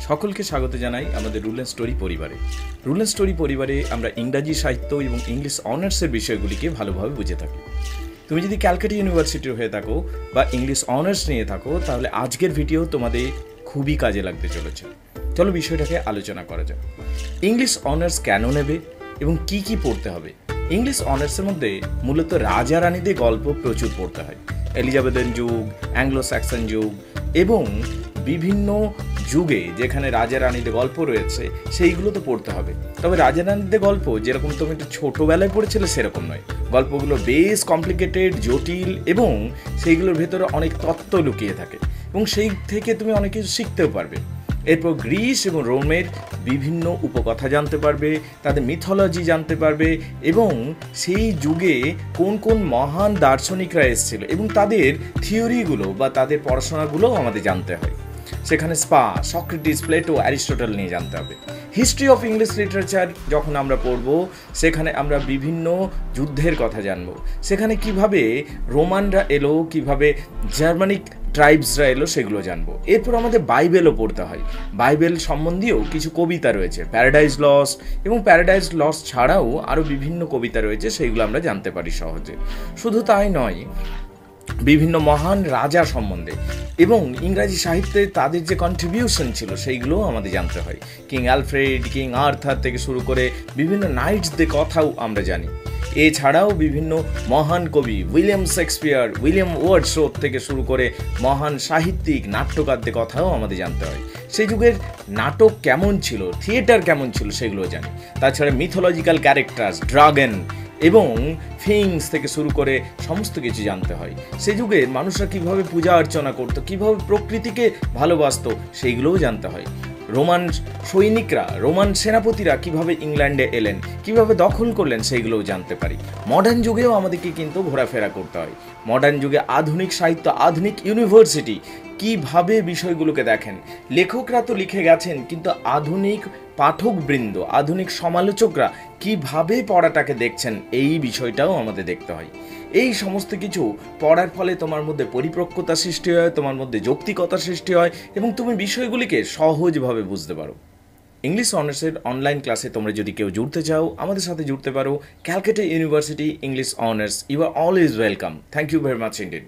সকলকে স্বাগত জানাই আমাদের রুল অ্যান্ড স্টোরি পরিবারে। রুল অ্যান্ড স্টোরি পরিবারে আমরা ইংরাজি সাহিত্য এবং ইংলিশ অনার্সের বিষয়গুলিকে ভালোভাবে বুঝে থাকি। তুমি যদি ক্যালকাটা ইউনিভার্সিটির হয়ে থাকো বা ইংলিশ অনার্স নিয়ে থাকো, তাহলে আজকের ভিডিও তোমাদের খুবই কাজে লাগতে চলেছে। চলো বিষয়টাকে আলোচনা করা যাক। ইংলিশ অনার্স কেন নেবে এবং কি কি পড়তে হবে? ইংলিশ অনার্সের মধ্যে মূলত রাজা রানীদের গল্প প্রচুর পড়তে হয়। এলিজাবেথেন যুগ, অ্যাংলো স্যাক্সন যুগ এবং বিভিন্ন যুগে যেখানে রাজা রানীদের গল্প রয়েছে সেইগুলো তো পড়তে হবে। তবে রাজা রানীদের গল্প যেরকম তুমি একটু ছোটোবেলায় পড়েছিলে সেরকম নয়। গল্পগুলো বেশ কমপ্লিকেটেড, জটিল এবং সেইগুলোর ভেতরে অনেক তত্ত্ব লুকিয়ে থাকে এবং সেই থেকে তুমি অনেক কিছু শিখতেও পারবে। এরপর গ্রিস এবং রোমের বিভিন্ন উপকথা জানতে পারবে, তাদের মিথোলজি জানতে পারবে এবং সেই যুগে কোন কোন মহান দার্শনিকরা এসেছিল এবং তাদের থিওরিগুলো বা তাদের পড়াশোনাগুলোও আমাদের জানতে হয়। সেখানে সক্রেটিস, প্লেটো, অ্যারিস্টটল নিয়ে জানতে হবে। হিস্ট্রি অফ ইংলিশ লিটারেচার যখন আমরা পড়ব, সেখানে আমরা বিভিন্ন যুদ্ধের কথা জানব। সেখানে কিভাবে রোমানরা এলো, কিভাবে জার্মানিক ট্রাইবসরা এলো, সেগুলো জানবো। এরপর আমাদের বাইবেলও পড়তে হয়। বাইবেল সম্বন্ধীয় কিছু কবিতা রয়েছে, প্যারাডাইজ লস্ট এবং প্যারাডাইজ লস্ট ছাড়াও আরও বিভিন্ন কবিতা রয়েছে, সেইগুলো আমরা জানতে পারি সহজে। শুধু তাই নয়, বিভিন্ন মহান রাজা সম্বন্ধে এবং ইংরাজি সাহিত্যে তাদের যে কন্ট্রিবিউশন ছিল সেইগুলোও আমাদের জানতে হয়। কিং অ্যালফ্রেড, কিং আর্থার থেকে শুরু করে বিভিন্ন নাইটসদের কথাও আমরা জানি। এছাড়াও বিভিন্ন মহান কবি উইলিয়াম শেক্সপিয়ার, উইলিয়াম ওয়ার্ডসওয়ার্থ থেকে শুরু করে মহান সাহিত্যিক, নাট্যকারদের কথাও আমাদের জানতে হয়। সেই যুগের নাটক কেমন ছিল, থিয়েটার কেমন ছিল, সেগুলোও জানি। তাছাড়া মিথোলজিক্যাল ক্যারেক্টার্স, ড্রাগন এবং থিংস থেকে শুরু করে সমস্ত কিছু জানতে হয়। সেই যুগে মানুষরা কীভাবে পূজা অর্চনা করতো, কীভাবে প্রকৃতিকে ভালোবাসতো, সেইগুলোও জানতে হয়। রোমান সৈনিকরা, রোমান সেনাপতিরা কিভাবে ইংল্যান্ডে এলেন, কিভাবে দখল করলেন, সেইগুলোও জানতে পারি। মডার্ন যুগেও আমাদেরকে কিন্তু ঘোরাফেরা করতে হয়। মডার্ন যুগে আধুনিক সাহিত্য, আধুনিক ইউনিভার্সিটি কিভাবে বিষয়গুলোকে দেখেন। লেখকরা তো লিখে গেছেন, কিন্তু আধুনিক পাঠকবৃন্দ, আধুনিক সমালোচকরা কিভাবে পড়াটাকে দেখছেন, এই বিষয়টাও আমাদের দেখতে হয়। এই সমস্ত কিছু পড়ার ফলে তোমার মধ্যে পরিপক্কতা সৃষ্টি হয়, তোমার মধ্যে যৌক্তিকতা সৃষ্টি হয় এবং তুমি বিষয়গুলিকে সহজভাবে বুঝতে পারো। ইংলিশ অনার্সের অনলাইন ক্লাসে তোমরা যদি কেউ জুড়তে চাও, আমাদের সাথে জুড়তে পারো। Calcutta University English honours, you are always welcome. Thank you very much indeed.